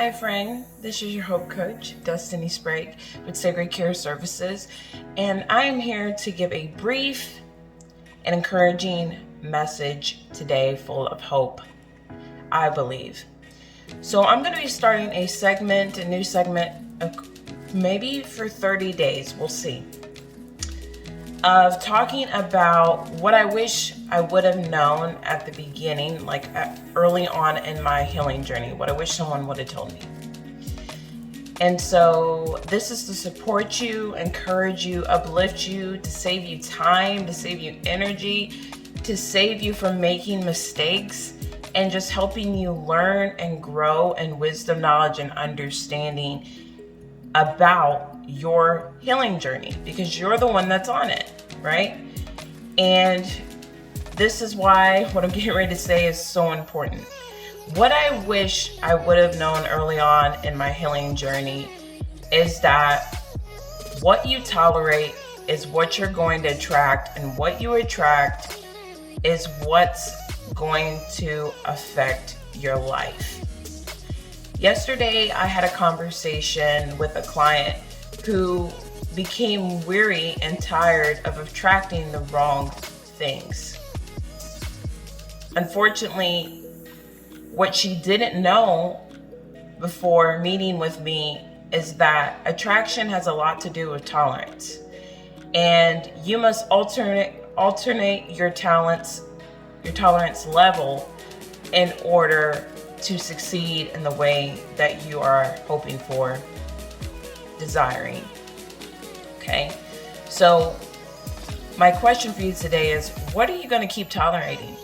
Hi friend, this is your Hope Coach, Destiny Sprague with Sacred Care Services, and I am here to give a brief and encouraging message today full of hope, I believe. So I'm going to be starting a new segment, maybe for 30 days, we'll see, of talking about what I wish I would have known at the beginning, like early on in my healing journey, what I wish someone would have told me. And so this is to support you, encourage you, uplift you, to save you time, to save you energy, to save you from making mistakes, and just helping you learn and grow in wisdom, knowledge, and understanding about your healing journey, because you're the one that's on it, right? And this is why what I'm getting ready to say is so important. What I wish I would have known early on in my healing journey is that what you tolerate is what you're going to attract, and what you attract is what's going to affect your life. Yesterday, I had a conversation with a client who became weary and tired of attracting the wrong things. Unfortunately, what she didn't know before meeting with me is that attraction has a lot to do with tolerance. And you must alternate your tolerance level in order to succeed in the way that you are hoping for, desiring. Okay? So my question for you today is, what are you going to keep tolerating?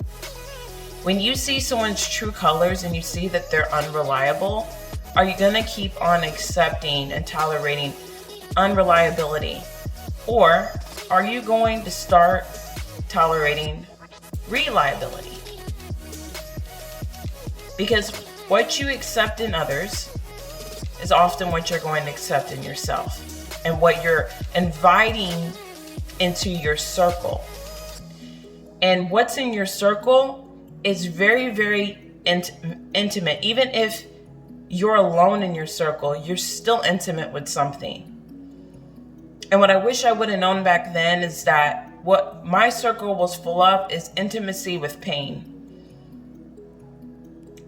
When you see someone's true colors and you see that they're unreliable, are you going to keep on accepting and tolerating unreliability? Or are you going to start tolerating reliability? Because what you accept in others is often what you're going to accept in yourself, and what you're inviting into your circle. And what's in your circle is very, very intimate. Even if you're alone in your circle, you're still intimate with something. And what I wish I would have known back then is that what my circle was full of is intimacy with pain.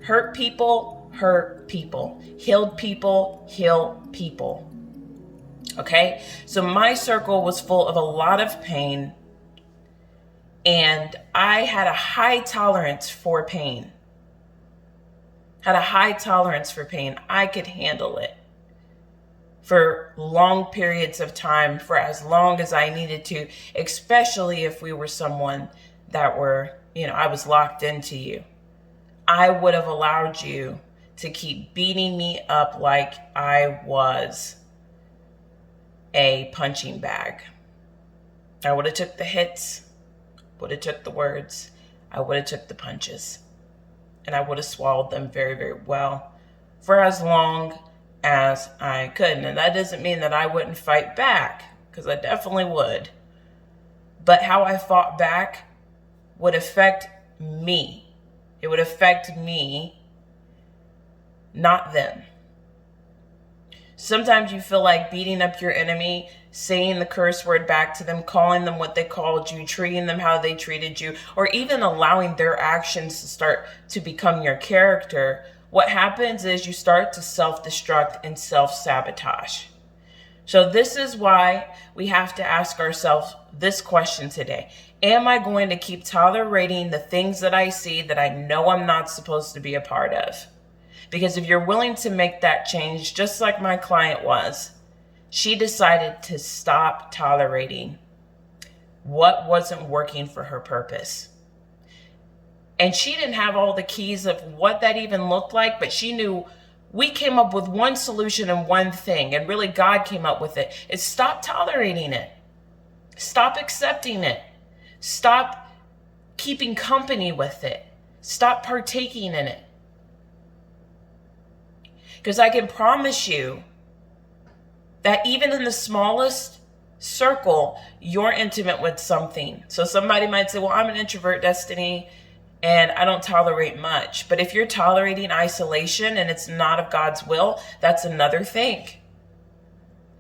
Hurt people hurt people. Healed people heal people. Okay? So my circle was full of a lot of pain, and I had a high tolerance for pain. I could handle it for long periods of time, for as long as I needed to, especially if we were someone that were, I was locked into you. I would have allowed you to keep beating me up like I was a punching bag. I would have took the hits, would have took the words, I would have took the punches, and I would have swallowed them very, very well for as long as I could. And that doesn't mean that I wouldn't fight back, because I definitely would. But how I fought back would affect me. It would affect me, not them. Sometimes you feel like beating up your enemy, saying the curse word back to them, calling them what they called you, treating them how they treated you, or even allowing their actions to start to become your character. What happens is you start to self-destruct and self-sabotage. So this is why we have to ask ourselves this question today. Am I going to keep tolerating the things that I see that I know I'm not supposed to be a part of? Because if you're willing to make that change, just like my client was, she decided to stop tolerating what wasn't working for her purpose. And she didn't have all the keys of what that even looked like, but she knew we came up with one solution and one thing, and really God came up with it. It's stop tolerating it. Stop accepting it. Stop keeping company with it. Stop partaking in it. Because I can promise you that even in the smallest circle, you're intimate with something. So somebody might say, well, I'm an introvert, Destiny. and I don't tolerate much. But if you're tolerating isolation and it's not of God's will, that's another thing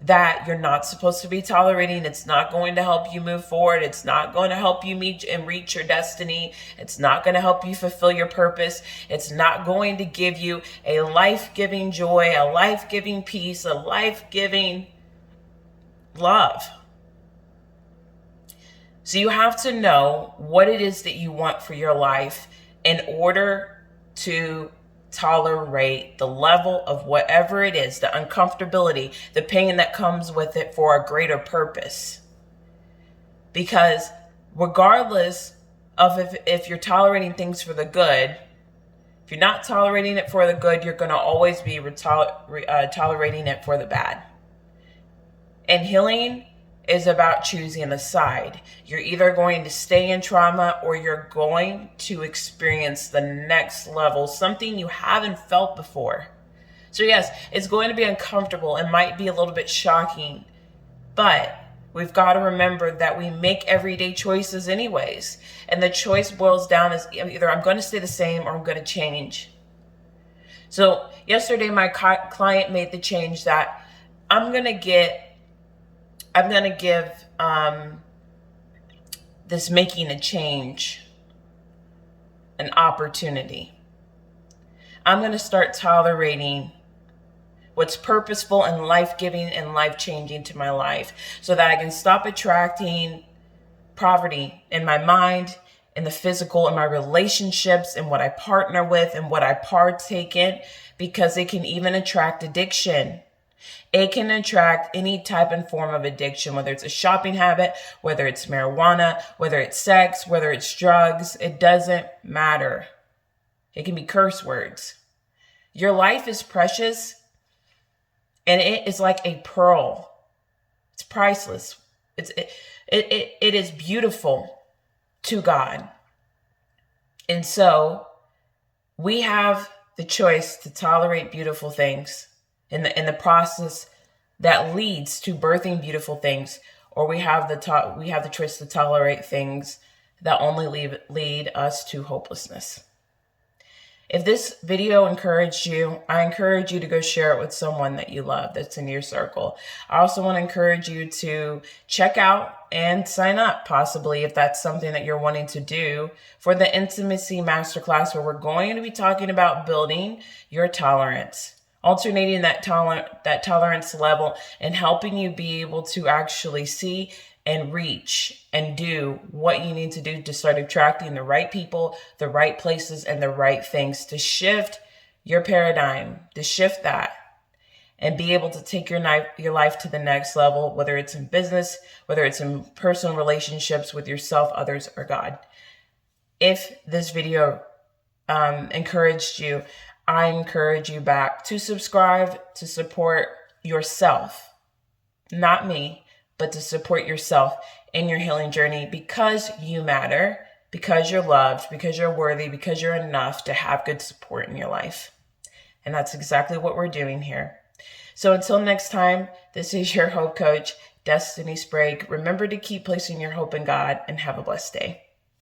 that you're not supposed to be tolerating. It's not going to help you move forward. It's not going to help you meet and reach your destiny. It's not going to help you fulfill your purpose. It's not going to give you a life-giving joy, a life-giving peace, a life-giving love. So you have to know what it is that you want for your life in order to tolerate the level of whatever it is, the uncomfortability, the pain that comes with it for a greater purpose. Because regardless of if you're tolerating things for the good, if you're not tolerating it for the good, you're going to always be tolerating it for the bad. And healing is about choosing a side. You're either going to stay in trauma or you're going to experience the next level, something you haven't felt before. So yes, it's going to be uncomfortable. It might be a little bit shocking, but we've got to remember that we make everyday choices anyways. And the choice boils down as either I'm going to stay the same or I'm going to change. So yesterday, my client made the change that I'm going to give this making a change an opportunity. I'm going to start tolerating what's purposeful and life-giving and life-changing to my life so that I can stop attracting poverty in my mind, in the physical, in my relationships, in what I partner with, and what I partake in, because it can even attract addiction. It can attract any type and form of addiction, whether it's a shopping habit, whether it's marijuana, whether it's sex, whether it's drugs. It doesn't matter. It can be curse words. Your life is precious, and it is like a pearl. It's priceless. It is beautiful to God. And so we have the choice to tolerate beautiful things in the process that leads to birthing beautiful things, or we have the choice to tolerate things that only lead us to hopelessness. If this video encouraged you, I encourage you to go share it with someone that you love that's in your circle. I also want to encourage you to check out and sign up, possibly, if that's something that you're wanting to do, for the Intimacy Masterclass, where we're going to be talking about building your tolerance, alternating that tolerance level, and helping you be able to actually see and reach and do what you need to do to start attracting the right people, the right places, and the right things to shift your paradigm, to shift that and be able to take your life to the next level, whether it's in business, whether it's in personal relationships with yourself, others, or God. If this video encouraged you, I encourage you back to subscribe, to support yourself, not me, but to support yourself in your healing journey, because you matter, because you're loved, because you're worthy, because you're enough to have good support in your life. And that's exactly what we're doing here. So until next time, this is your hope coach, Destiny Sprague. Remember to keep placing your hope in God, and have a blessed day.